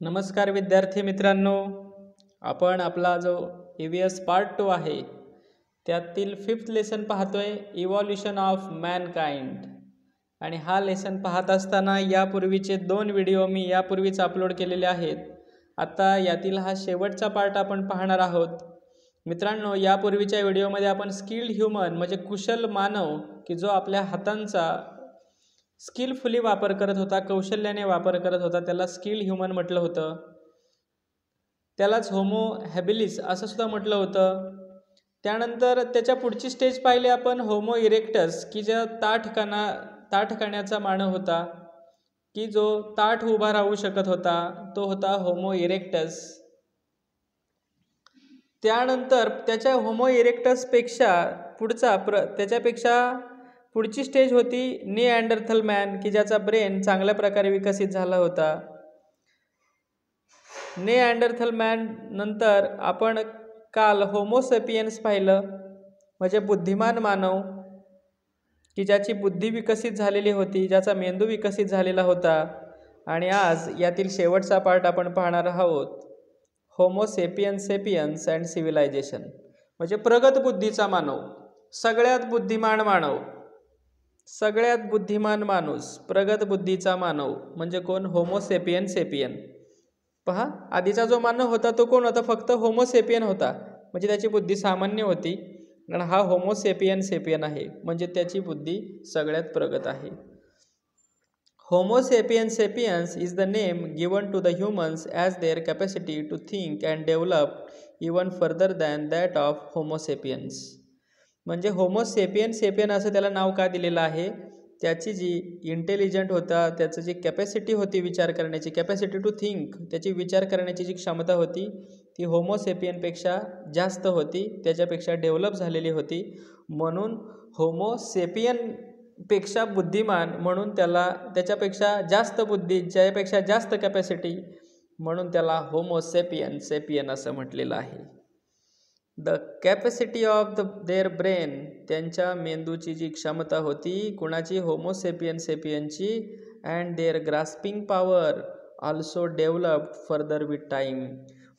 नमस्कार विद्यार्थी मित्रांनो, आपण आपला जो EVS पार्ट 2 आहे त्यातील 5th लेसन पाहतोय, इव्हॉल्युशन ऑफ मॅनकाइंड. आणि हा लेसन पाहत असताना यापूर्वीचे 2 व्हिडिओ मी यापूर्वीच अपलोड केलेले आहेत. आता यातील हा शेवटचा पार्ट आपण पाहणार आहोत. मित्रांनो, यापूर्वीच्या व्हिडिओमध्ये आपण स्किल्ड ह्यूमन म्हणजे कुशल मानव की जो आपल्या हातांचा स्किलफुली वापर करत होता, कौशल्याने वापर करत होता, त्याला स्किल्ड ह्यूमन म्हटलं होतं. त्यालाच होमो हॅबिलिस असं सुद्धा म्हटलं होतं. त्यानंतर त्याच्या पुढची स्टेज पाहिली आपण होमो इरेक्टस की ज्या ताठखाण्याचा मानव होता, की जो ताठ उभा राहू शकत होता, तो होता होमो इरेक्टस. त्यानंतर त्याच्या होमो इरेक्टसपेक्षा त्याच्यापेक्षा पुढची स्टेज होती निअँडरथल मॅन की ज्याचा ब्रेन चांगल्या प्रकारे विकसित झाला होता. निअँडरथल मॅन नंतर आपण काल होमोसेपियन्स पाहिलं म्हणजे बुद्धिमान मानव की ज्याची बुद्धी विकसित झालेली होती, ज्याचा मेंदू विकसित झालेला होता. आणि आज यातील शेवटचा पार्ट आपण पाहणार आहोत, होमोसेपियन्स सेपियन्स अँड सिव्हिलायझेशन म्हणजे प्रगत बुद्धीचा मानव, सगळ्यात बुद्धिमान माणूस, प्रगत बुद्धीचा मानव म्हणजे कोण? Homo sapien sapien. पहा, आधीचा जो मानव होता तो कोण होता? फक्त होमोसेपियन होता म्हणजे त्याची बुद्धी सामान्य होती. आणि हा होमोसेपियन सेपियन आहे म्हणजे त्याची बुद्धी सगळ्यात प्रगत आहे. Homo sapiens sapiens is the name given to the humans as their capacity to think and develop even further than that of Homo sapiens. म्हणजे होमो सेपियन सेपियन असं त्याला नाव का दिलेलं आहे? त्याची जी इंटेलिजंट होता, त्याचं जी कॅपॅसिटी होती विचार करण्याची, कॅपॅसिटी टू थिंक, त्याची विचार करण्याची जी क्षमता होती ती होमो सेपियनपेक्षा जास्त होती, त्याच्यापेक्षा डेव्हलप झालेली होती. म्हणून होमो सेपियन पेक्षा बुद्धिमान म्हणून त्याला, त्याच्यापेक्षा जास्त बुद्धी, ज्यापेक्षा जास्त कॅपॅसिटी म्हणून त्याला होमो सेपियन असं म्हटलेलं आहे. The capacity of their brain, त्यांच्या मेंदूची जी क्षमता होती, कुणाची? होमो सेपियनची. And their grasping power also developed further with time.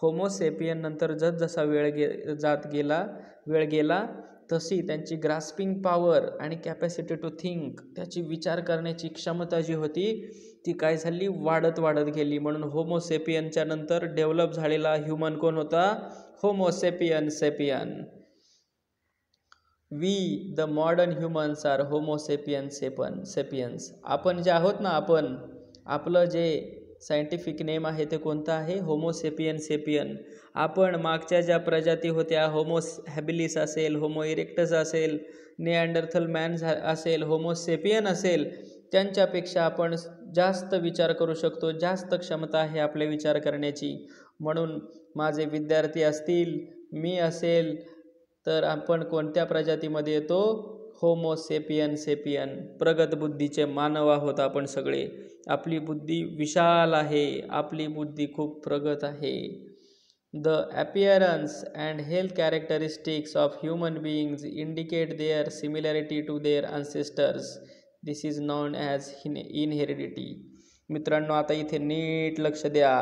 Homo sapien नंतर जसा वेळ गेला तशी त्यांची ग्रास्पिंग पॉवर आणि कॅपॅसिटी टू थिंक, त्याची विचार करण्याची क्षमता जी होती ती काय झाली? वाढत गेली. म्हणून होमो सेपियनच्या नंतर डेव्हलप झालेला ह्युमन कोण होता? Homo sapien. We the modern humans are homo sapiens. आपण जे आहोत ना, आपलं जे सायंटिफिक नेम आहे ते कोणतं आहे? Homo sapien. आपण मागच्या ज्या प्रजाती होत्या, होमो हॅबिलिस असेल, होमो इरेक्टस असेल, निअँडरथल मॅन असेल, होमो सेपियन असेल, त्यांच्यापेक्षा आपण जास्त विचार करू शकतो, जास्त क्षमता आहे आपले विचार करण्याची. म्हणून माझे विद्यार्थी असतील, मी असेल, तर आपण कोणत्या प्रजातीमध्ये येतो? Homo sapien. प्रगत बुद्धीचे मानव आहोत आपण सगळे. आपली बुद्धी विशाल आहे, आपली बुद्धी खूप प्रगत आहे. The appearance and health characteristics of human beings indicate their similarity to their ancestors. This is known as heredity. मित्रांनो, आता इथे नीट लक्ष द्या,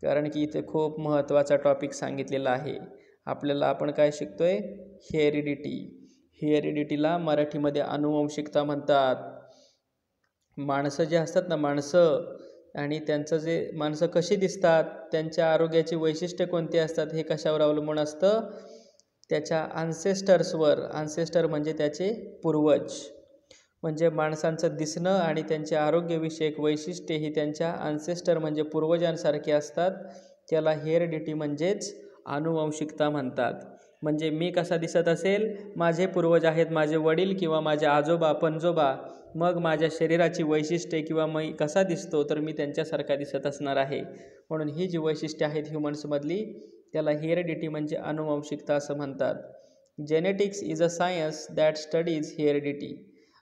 कारण की इथे खूप महत्त्वाचा टॉपिक सांगितलेला आहे आपल्याला. आपण काय शिकतोय? हेरिडिटीला मराठीमध्ये अनुवंशिकता म्हणतात. माणसं जे असतात ना, माणसं आणि त्यांचं जे माणसं कशी दिसतात, त्यांच्या आरोग्याची वैशिष्ट्ये कोणती असतात, हे कशावर अवलंबून असतं? त्याच्या अनसेस्टर्सवर. अनसेस्टर म्हणजे त्याचे पूर्वज. म्हणजे माणसांचं दिसणं आणि त्यांचे आरोग्यविषयक वैशिष्ट्ये ही त्यांच्या अनसेस्टर म्हणजे पूर्वजांसारखी असतात. त्याला हेरिडिटी म्हणजेच अनुवंशिकता म्हणतात. म्हणजे मी कसा दिसत असेल, माझे पूर्वज आहेत, माझे वडील किंवा माझे आजोबा पणजोबा, मग माझ्या शरीराची वैशिष्ट्ये किंवा मी कसा दिसतो तर मी त्यांच्यासारखा दिसत असणार आहे. म्हणून ही जी वैशिष्ट्ये आहेत ह्युमन्समधली, त्याला हेरिडिटी म्हणजे अनुवंशिकता असं म्हणतात. Genetics is a science that studies heredity.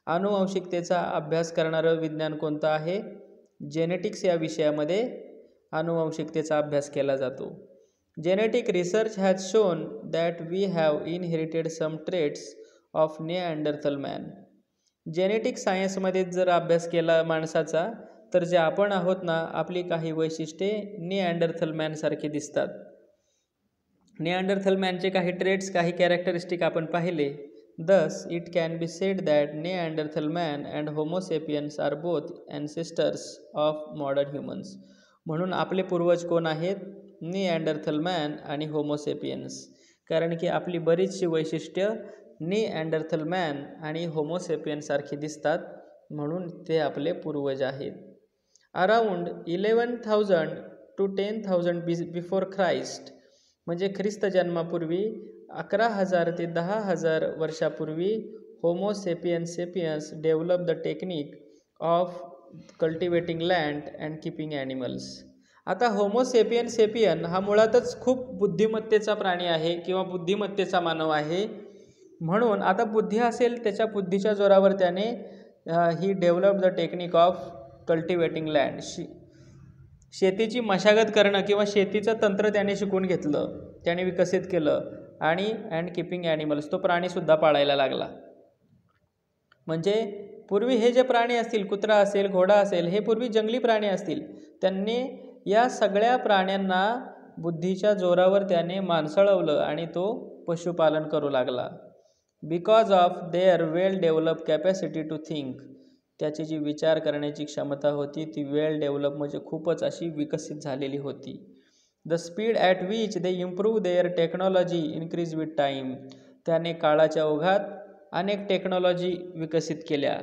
अनुवंशिकतेचा अभ्यास करणारं विज्ञान कोणतं आहे? जेनेटिक्स या विषयामध्ये अनुवंशिकतेचा अभ्यास केला जातो. Genetic research has shown that we have inherited some traits of Neanderthal man. Genetic सायन्समध्ये जर अभ्यास केला माणसाचा तर जे आपण आहोत ना, आपली काही वैशिष्ट्ये निअँडरथल मॅनसारखी दिसतात. निअँडरथल मॅनचे काही ट्रेट्स, काही कॅरेक्टरिस्टिक आपण पाहिले. Thus, it can be said that Neanderthal man and Homo sapiens are both ancestors of modern humans. म्हणून आपले पूर्वज कोण आहेत? निअँडरथल मॅन आणि होमो सेपियन्स. कारण की आपली बरीचशी वैशिष्ट्य निअँडरथल मॅन आणि होमो सेपियन्ससारखी दिसतात, म्हणून ते आपले पूर्वज आहेत. अराउंड 11,000 to 10,000 बिफोर ख्राइस्ट, म्हणजे ख्रिस्त जन्मापूर्वी 11,000 ते 10,000 वर्षापूर्वी homo Sapiens develop the technique of cultivating land and keeping animals. आता होमो सेपियन हा मुळातच खूप बुद्धिमत्तेचा प्राणी आहे किंवा बुद्धिमत्तेचा मानव आहे. म्हणून आता बुद्धी असेल, त्याच्या बुद्धीच्या जोरावर त्याने ही develop the technique of cultivating land, शेतीची मशागत करणं किंवा शेतीचं तंत्र त्याने शिकून घेतलं, त्याने विकसित केलं. आणि अँड किपिंग ॲनिमल्स, तो प्राणीसुद्धा पाळायला लागला. म्हणजे पूर्वी हे जे प्राणी असतील, कुत्रा असेल, घोडा असेल, हे पूर्वी जंगली प्राणी असतील, त्यांनी या सगळ्या प्राण्यांना बुद्धीच्या जोरावर त्याने माणसाळवलं आणि तो पशुपालन करू लागला. Because of their well develop capacity to think, त्याची जी विचार करण्याची क्षमता होती ती वेल डेव्हलप म्हणजे खूपच अशी विकसित झालेली होती. The speed at which they improve their technology increase with time, त्याने काळाच्या ओघात अनेक टेक्नॉलॉजी विकसित केल्या.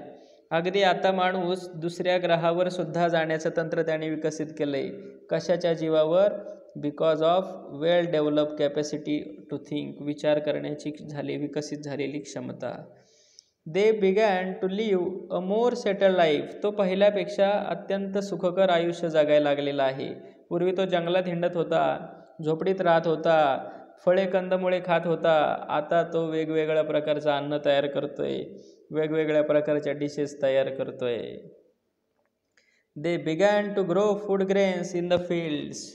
अगदी आता माणूस दुसऱ्या ग्रहावर सुद्धा जाण्याचं तंत्र त्याने विकसित केलं आहे. कशाच्या जीवावर? Because of well develop capacity to think, विचार करण्याची विकसित झालेली क्षमता. They began to live a more settle life, तो पहिल्यापेक्षा अत्यंत सुखकर आयुष्य जगायला लागलेला आहे. पूर्वी तो जंगलात हिंडत होता, झोपडीत राहत होता, फळे कंदमुळे खात होता. आता तो वेगवेगळ्या प्रकारचं अन्न तयार करतोय, वेगवेगळ्या प्रकारच्या डिशेस तयार करतोय. They began to grow food grains in the fields,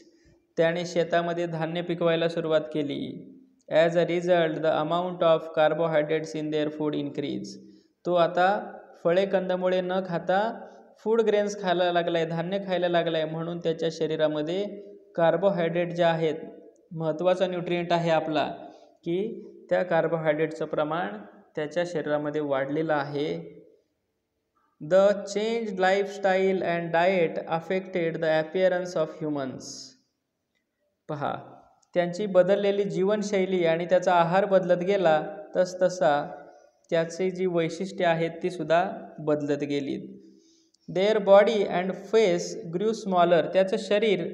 त्याने शेतामध्ये धान्य पिकवायला सुरुवात केली. As a result the amount of carbohydrates in their food increase, तो आता फळे कंदमुळे न खाता फूड ग्रेन्स खायला लागलाय, धान्य खायला लागलाय. म्हणून त्याच्या शरीरामध्ये कार्बोहायड्रेट जे आहेत, महत्त्वाचा न्यूट्रिएंट आहे आपला, की त्या कार्बोहायड्रेटचं प्रमाण त्याच्या शरीरामध्ये वाढलेलं आहे. The change lifestyle and diet affected the appearance of humans. पहा, त्यांची बदललेली जीवनशैली आणि त्याचा आहार बदलत गेला, तसतसा त्याची जी वैशिष्ट्ये आहेत ती सुद्धा बदलत गेली. Their body and face grew smaller, त्याचं शरीर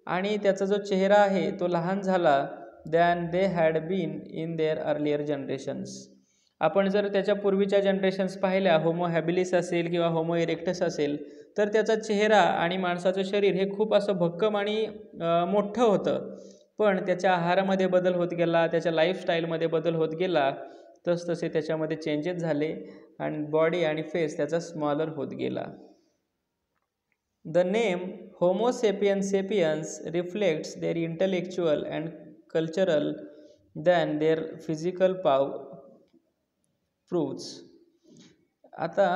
आणि त्याचा जो चेहरा आहे तो लहान झाला. Than they had been in their earlier generations. आपण जर त्याच्या पूर्वीच्या जनरेशन्स पाहिल्या, होमो हॅबिलिस असेल किंवा होमो इरेक्टस असेल, तर त्याचा चेहरा आणि माणसाचं शरीर हे खूप असं भक्कम आणि मोठं होतं. पण त्याच्या आहारामध्ये बदल होत गेला, त्याच्या लाईफस्टाईलमध्ये बदल होत गेला, तसतसे त्याच्यामध्ये चेंजेस झाले आणि बॉडी आणि फेस त्याचा स्मॉलर होत गेला. The name homo sapiens reflects their intellectual and cultural than their physical proves. आता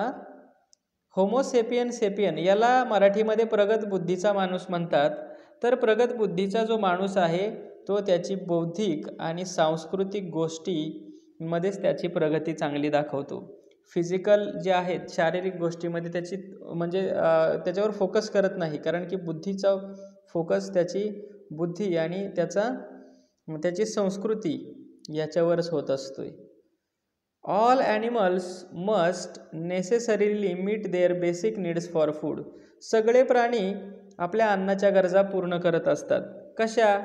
होमो सेपियन याला मराठीमध्ये प्रगत बुद्धीचा माणूस म्हणतात. तर प्रगत बुद्धीचा जो माणूस आहे तो त्याची बौद्धिक आणि सांस्कृतिक गोष्टीमध्येच त्याची प्रगती चांगली दाखवतो. फिजिकल जे आहेत, शारीरिक गोष्टीमध्ये त्याची म्हणजे त्याच्यावर फोकस करत नाही, कारण की बुद्धीचा फोकस त्याची बुद्धी आणि त्याची संस्कृती याच्यावरच होत असतोय. All animals must necessarily meet their basic needs for food. सगळे प्राणी आपल्या अन्नाच्या गरजा पूर्ण करत असतात. कशा?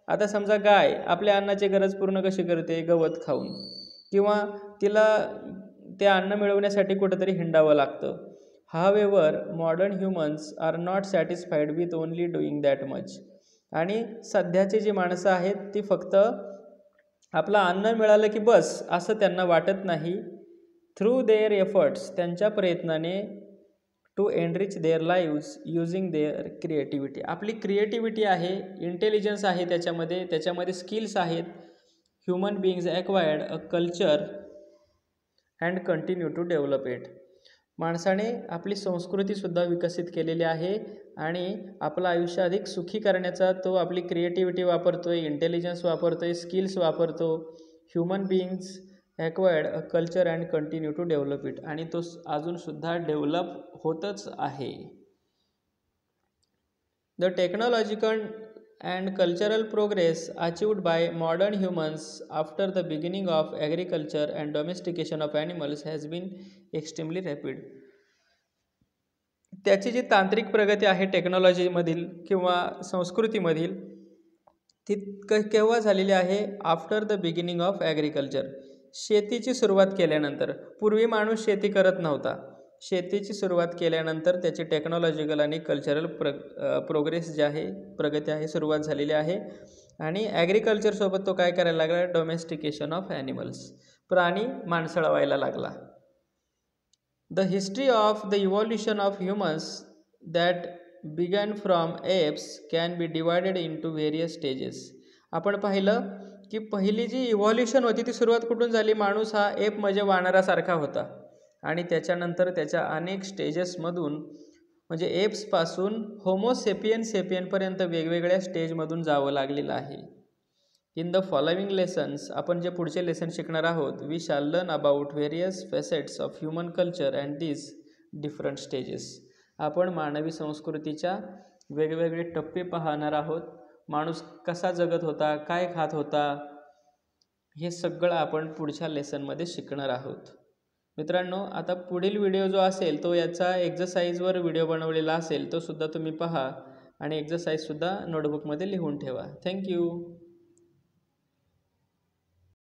आता समजा गाय आपल्या अन्नाची गरज पूर्ण कशी करते? गवत खाऊन, किंवा तिला ते अन्न मिळवण्यासाठी कुठंतरी हिंडावं लागतं. However modern humans are not satisfied with only doing that much. आणि सध्याची जी माणसं आहेत ती फक्त आपलं अन्न मिळालं की बस असं त्यांना वाटत नाही. थ्रू देअर एफर्ट्स, त्यांच्या प्रयत्नाने, to enrich their lives using their creativity. आपली क्रिएटिव्हिटी आहे, इंटेलिजन्स आहे त्याच्यामध्ये स्किल्स आहेत. Human beings acquired a culture and continue to develop it. माणसाने आपली संस्कृतीसुद्धा विकसित केलेली आहे आणि आपलं आयुष्य अधिक सुखी करण्याचा तो आपली क्रिएटिव्हिटी वापरतोय, इंटेलिजन्स वापरतोय, स्किल्स वापरतो. Human beings acquired a culture and continue to develop it, आणि तो अजूनसुद्धा डेव्हलप होतच आहे. The technological and cultural progress achieved by modern humans after the beginning of agriculture and domestication of animals has been extremely rapid. त्याची जी तांत्रिक प्रगती आहे टेक्नॉलॉजीमधील किंवा संस्कृतीमधील, ती केव्हा झालेली आहे? After the beginning of agriculture, शेतीची सुरुवात केल्यानंतर. पूर्वी माणूस शेती करत नव्हता. शेतीची सुरुवात केल्यानंतर त्याची टेक्नॉलॉजिकल आणि कल्चरल प्रोग्रेस जे आहे, प्रगती आहे, सुरुवात झालेली आहे. आणि ॲग्रिकल्चरसोबत तो काय करायला लागला? डोमेस्टिकेशन ऑफ ॲनिमल्स, प्राणी माणसळवायला लागला. The history of the evolution of humans that began from apes can be divided into various stages. आपण पाहिलं की पहिली जी इव्हॉल्युशन होती ती सुरुवात कुठून झाली? माणूस हा एप म्हणजे वानरासारखा होता, आणि त्याच्यानंतर त्याच्या अनेक स्टेजेसमधून, म्हणजे एप्सपासून सेपियनपर्यंत वेगवेगळ्या स्टेजमधून जावं लागलेलं आहे. इन द फॉलोइंग लेसन्स, आपण जे पुढचे लेसन शिकणार आहोत, we shall learn about various facets of human culture and these different stages. आपण मानवी संस्कृतीच्या वेगवेगळे टप्पे पाहणार आहोत. माणूस कसा जगत होता, काय खात होता, हे सगळं आपण पुढच्या लेसनमध्ये शिकणार आहोत. मित्रांनो, आता पुढील व्हिडिओ जो असेल तो याचा एक्झरसाईजवर व्हिडिओ बनवलेला असेल, तो सुद्धा तुम्ही पहा आणि एक्झरसाईजसुद्धा नोटबुकमध्ये लिहून ठेवा. थँक्यू.